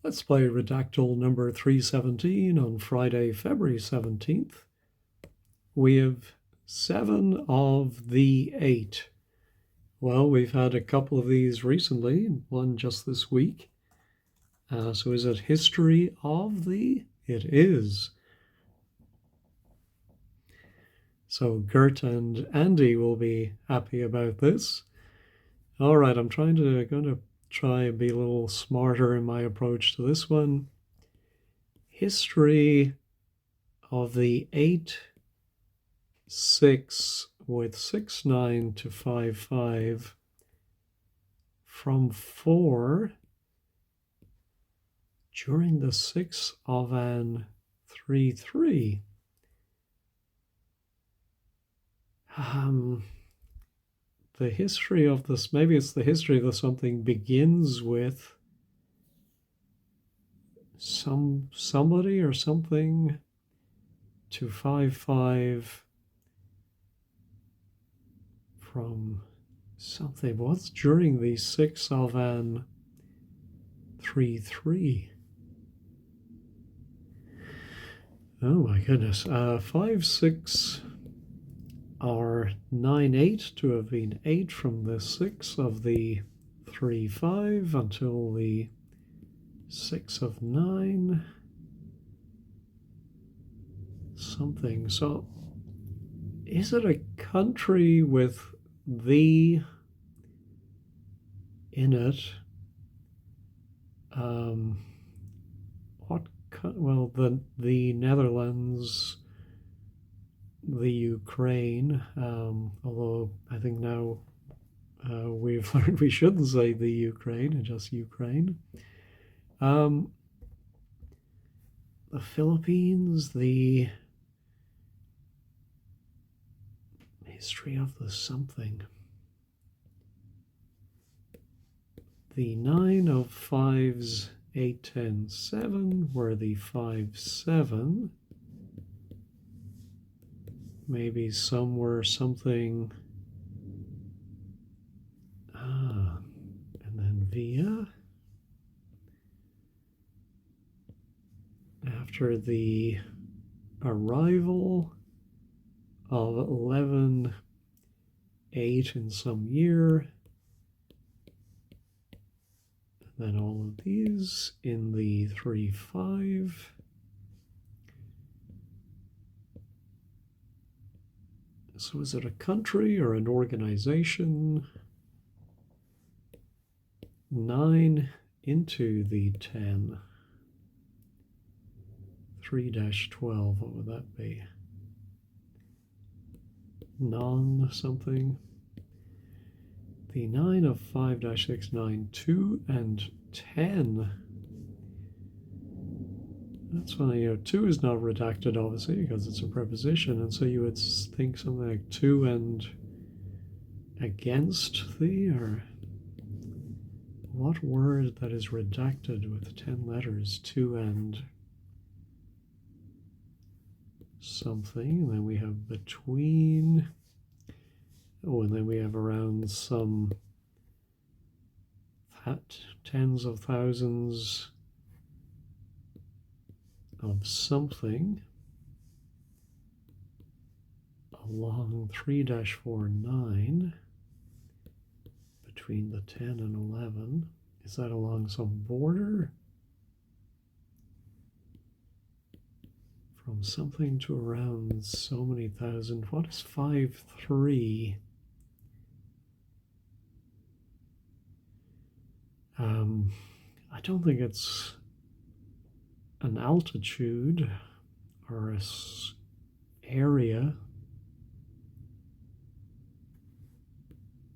Let's play Redactle number 317 on Friday, February 17th. We have 7 of the 8. Well, we've had a couple of these recently, one just this week. So is it history of the? It is. So Gert and Andy will be happy about this. All right, I'm going to try and be a little smarter in my approach to this one. History of the 8, 6 with 6, 9 to 5, 5 from 4 during the 6 of an 3, 3. The history of this, maybe it's the history of something begins with somebody or something to 5, 5 from something. What's during the 6 of an 3, 3? Oh my goodness. 5, 6 are 9, 8 to have been 8 from the 6 of the 3, 5 until the 6 of 9. Something. So is it a country with the in it? Well, the Netherlands, the Ukraine, although I think now we've learned we shouldn't say the Ukraine, just Ukraine. The Philippines, the history of the something. The 9 of 5s, 8, 10, 7, where the 5, 7. Maybe somewhere something. And then via. After the arrival of 11, 8 in some year. Then all of these in the 3, 5. So is it a country or an organization? 9 into the 10. 3-12, what would that be? Non-something. The 9 of 5-6, 9, 2, and 10. That's funny, 2 is not redacted, obviously, because it's a preposition, and so you would think something like 2 and against the, or what word that is redacted with 10 letters, 2 and something, and then we have between. Oh, and then we have around some tens of thousands of something along 3-4, 9 between the 10 and 11. Is that along some border? From something to around so many thousand. What is 5, 3? I don't think it's an altitude or a area.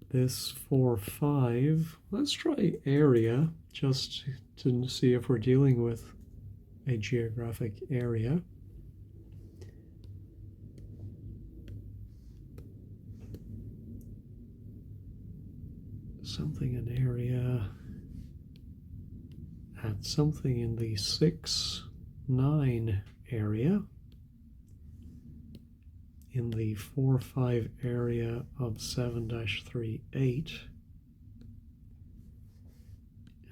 This 4, 5. Let's try area just to see if we're dealing with a geographic area. Something an area at something in the 6, 9 area, in the 4, 5 area of 7-3, 8,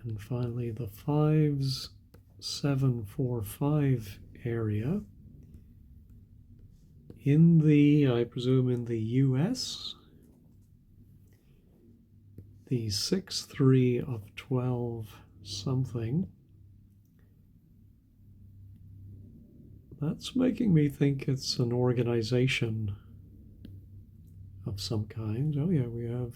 and finally the 5s 745 area in the, I presume in the US, the 6-3 of 12 something. That's making me think it's an organization of some kind. Oh yeah, we have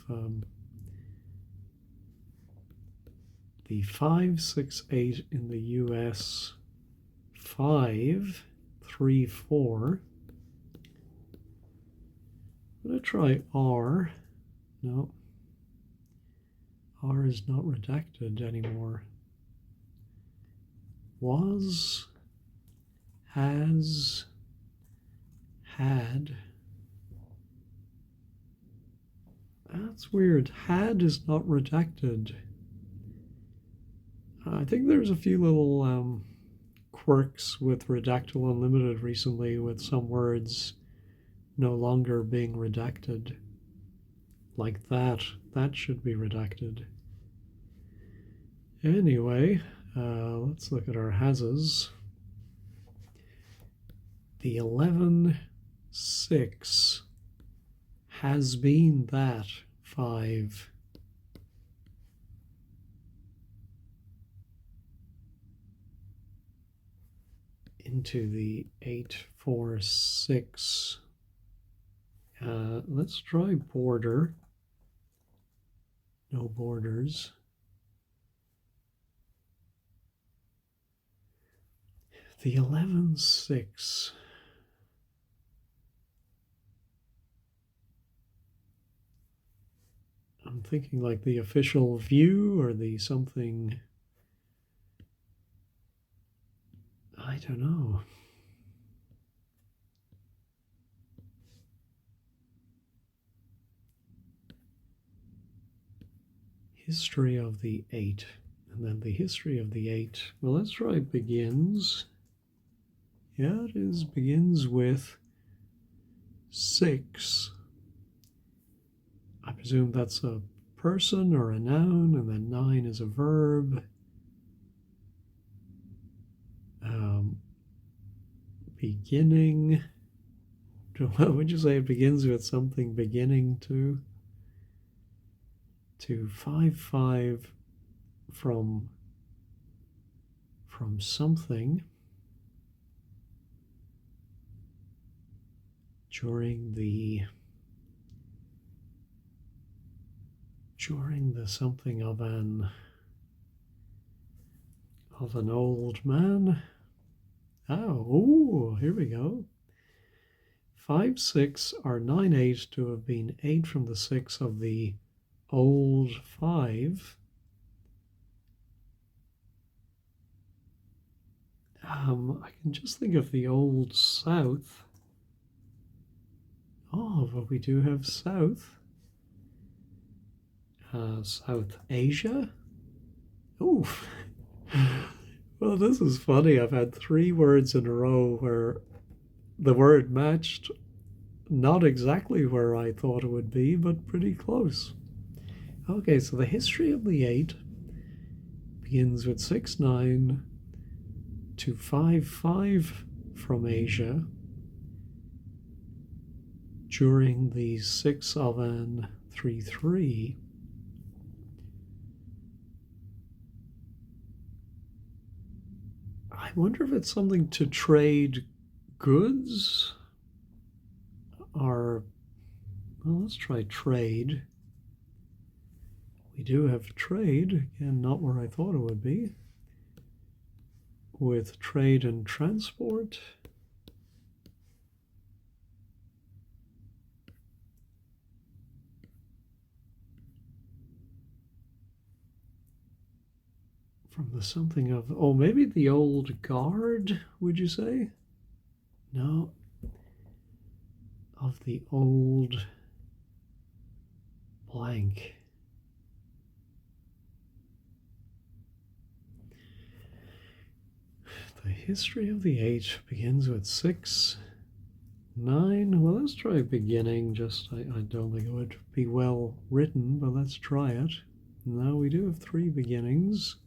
the 568 in the US, 534. I'm going to try R. No, R is not redacted anymore. Was, has, had. That's weird. Had is not redacted. I think there's a few little quirks with Redactle Unlimited recently, with some words no longer being redacted. Like that. That should be redacted. Anyway, let's look at our has's. The 11-6 has been that 5. Into the 8-4-6. Let's try border. No borders. The 11-6. I'm thinking like the official view or the something. I don't know. History of the 8. And then the history of the 8. Well, let's try begins. Yeah, it is begins with 6. I presume that's a person or a noun, and then 9 is a verb. Beginning. What would you say it begins with? Something beginning to 5-5 from something during the something of an old man. Oh, here we go. 5-6 are 9-8 to have been 8 from the 6 of the old 5. I can just think of the old South. Oh, but we do have South. South Asia. Oh, well, this is funny. I've had 3 words in a row where the word matched not exactly where I thought it would be, but pretty close. Okay, so the history of the 8 begins with 6-9 to 5-5 from Asia during the 6 of an 3-3. I wonder if it's something to trade goods or, well, let's try trade. We do have trade, again, not where I thought it would be, with trade and transport. From the something of, oh, maybe the old guard, would you say? No. Of the old blank. The history of the 8 begins with 6-9. Well, let's try beginning. Just, I don't think it would be well written, but let's try it. Now we do have 3 beginnings.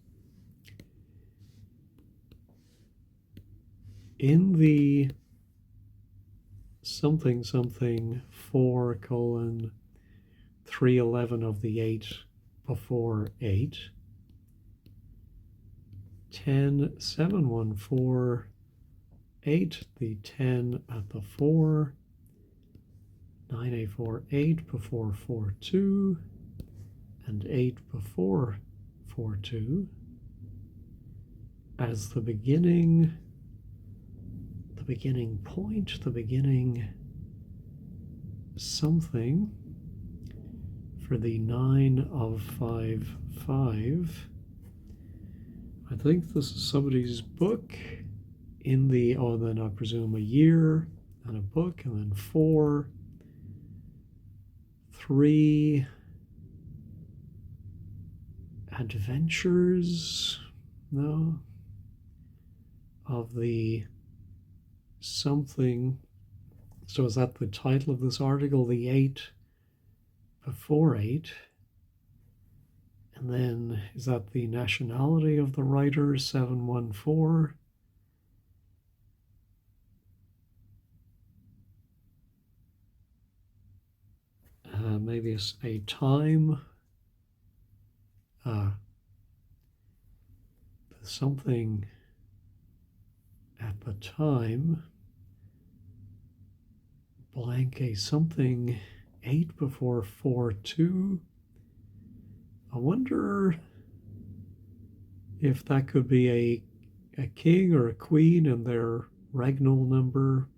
in the something something 4:311 of the 8 before 8, 10:714:8, the 10 at the 4, 9:848 before 42, and 8 before 42 as the beginning point, the beginning something for the 9 of 5, 5. I think this is somebody's book in the, then I presume a year and a book, and then 4, 3 adventures, no, of the something. So is that the title of this article, the 8 before 8? And then is that the nationality of the writer, 714? Maybe a time, something at the time, blank, a something 8 before 42. I wonder if that could be a king or a queen and their regnal number,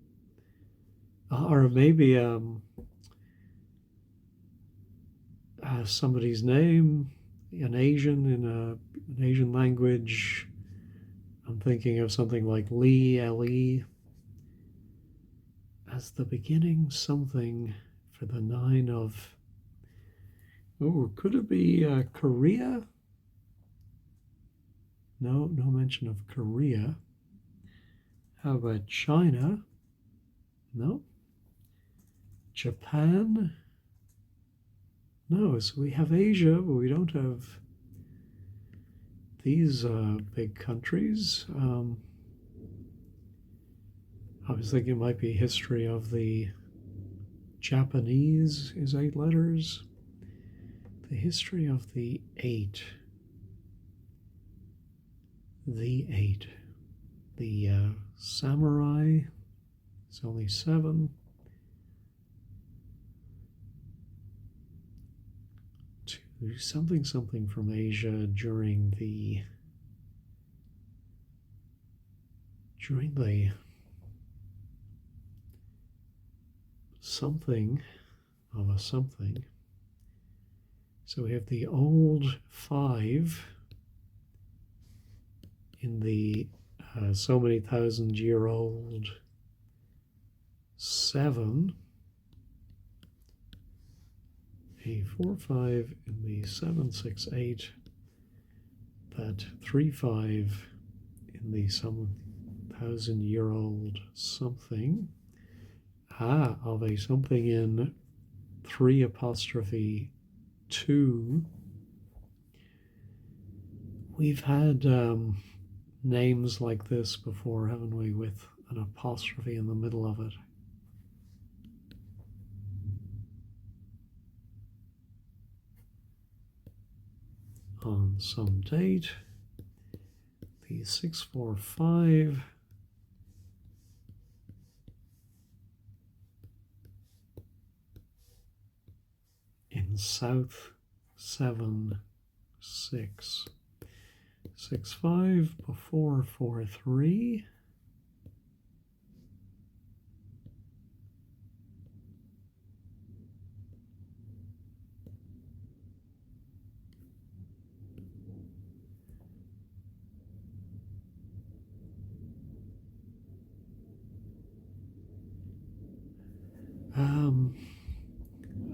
or maybe somebody's name, an Asian in an Asian language. I'm thinking of something like Lee, L-E, as the beginning something for the 9 of, could it be Korea? No mention of Korea. How about China? No. Japan? No, so we have Asia, but we don't have these big countries. I was thinking it might be history of the Japanese is 8 letters. The history of the 8. The 8. The samurai is only 7. To something from Asia during the something of a something. So we have the old 5 in the so many thousand-year-old 7, a 4, 5 in the 7, 6, 8, that 3, 5 in the some thousand-year-old something, of a something in 3 apostrophe 2. We've had names like this before, haven't we, with an apostrophe in the middle of it. On some date, the 645 in South 7, 6, 6, 5 before 4, 3.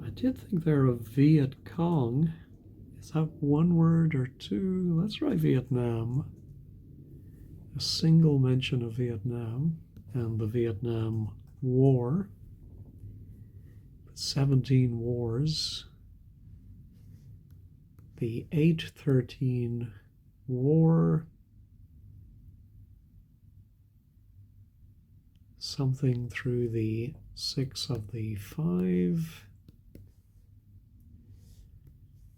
I did think they're a Viet Cong. Is that one word or two? Let's try Vietnam. A single mention of Vietnam and the Vietnam War. 17 wars. The 813 War. something through the 6 of the 5,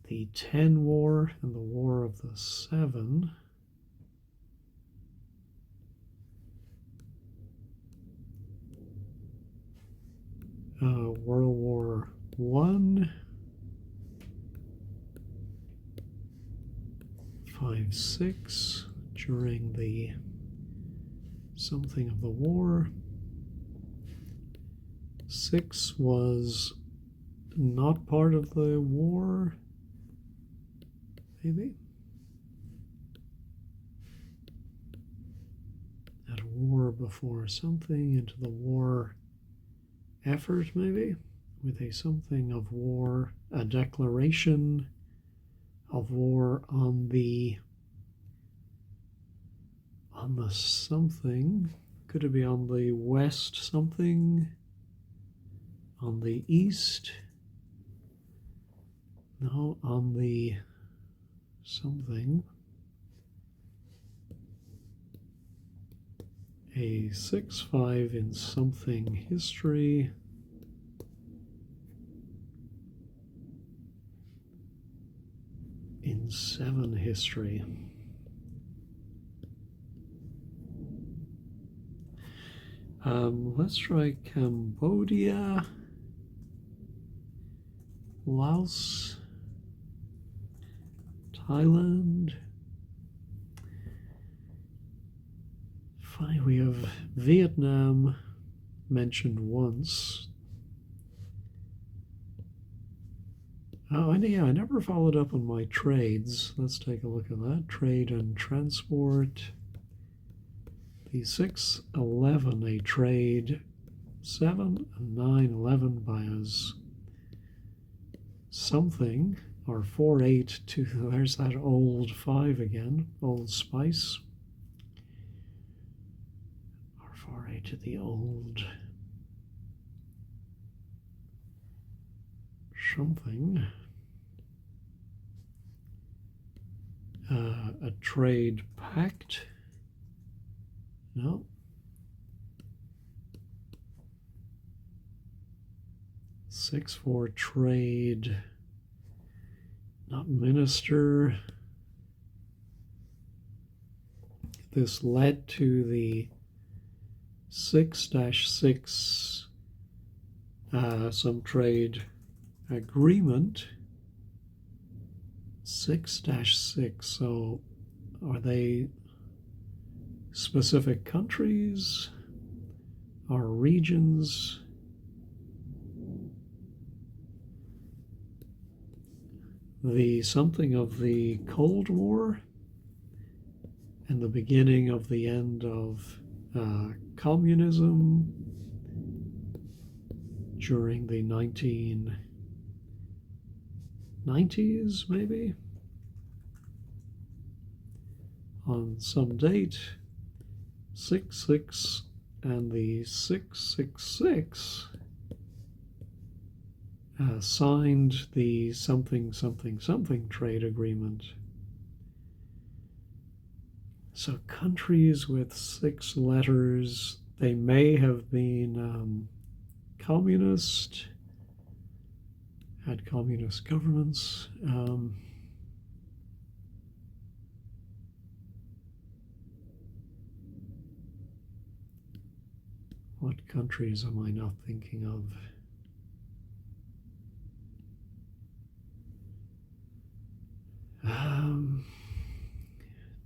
the 10 war, and the war of the 7. World War I, 5, 6 during the something of the war. 6 was not part of the war, maybe. At war before something, into the war effort, maybe, with a something of war, a declaration of war on the something. Could it be on the west something? On the east? No, on the something. A 6-5 in something history. In 7 history. Let's try Cambodia, Laos, Thailand. Fine, we have Vietnam mentioned once. Oh, and yeah, I never followed up on my trades. Let's take a look at that. Trade and transport. The 6-11, a trade. 7 and 9-11 buys something. Or 4-8 to, there's that old 5 again, Old Spice. Or 4-8 to the old something. A trade pact. No. Six for trade. Not minister. This led to the 6-6 some trade agreement. 6-6. So are they specific countries or regions? The something of the Cold War and the beginning of the end of communism during the 1990s, maybe, on some date. 6-6 and the 6-6-6 signed the something trade agreement. So countries with 6 letters, they may have been communist, had communist governments. What countries am I not thinking of?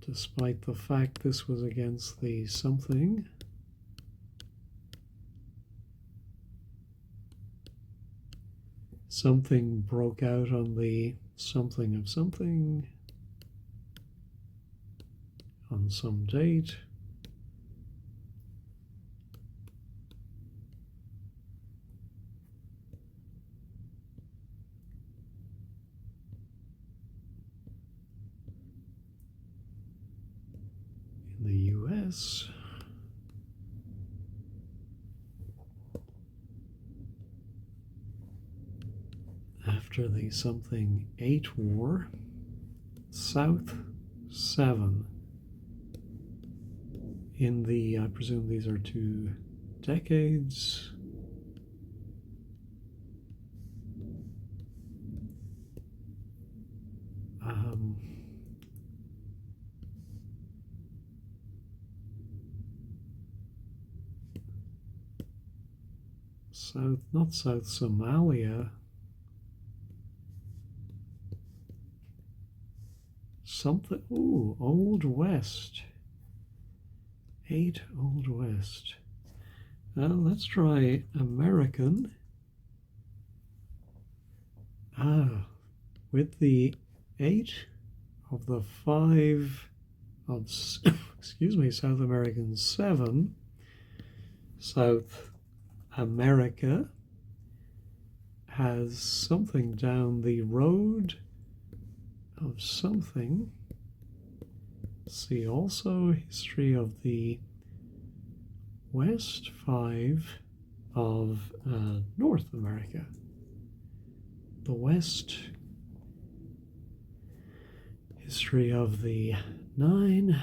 Despite the fact this was against the something. Something broke out on the something of something on some date. In the US. After the something 8 war, South 7. In the, I presume these are 2 decades. Not South Somalia. Something. Ooh, Old West. 8 Old West. Well, let's try American. With the 8 of the 5 of, excuse me, South American 7, South America has something down the road of something. See also history of the West 5 of North America. The West, history of the 9.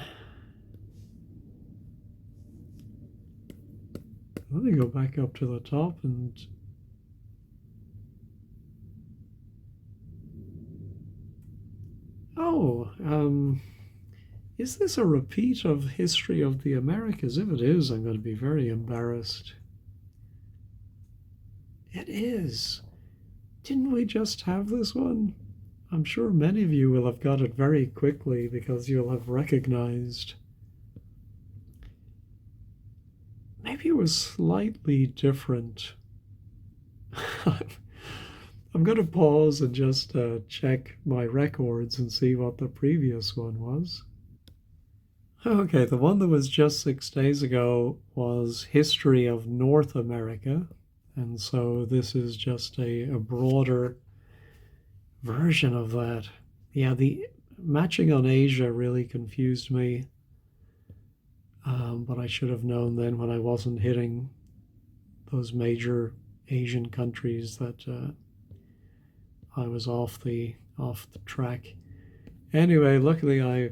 Let me go back up to the top and is this a repeat of history of the Americas? If it is, I'm going to be very embarrassed. It is. Didn't we just have this one? I'm sure many of you will have got it very quickly because you'll have recognized. Maybe it was slightly different. I'm going to pause and just check my records and see what the previous one was. Okay, the one that was just 6 days ago was History of North America. And so this is just a broader version of that. Yeah, the matching on Asia really confused me. But I should have known then when I wasn't hitting those major Asian countries that I was off the track. Anyway, luckily I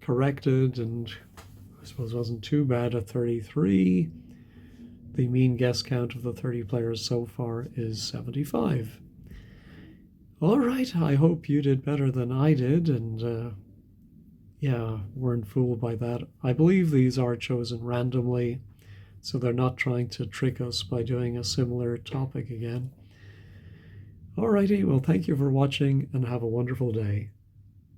corrected, and I suppose it wasn't too bad at 33. The mean guess count of the 30 players so far is 75. All right, I hope you did better than I did, and yeah, weren't fooled by that. I believe these are chosen randomly, so they're not trying to trick us by doing a similar topic again. Alrighty, well, thank you for watching and have a wonderful day.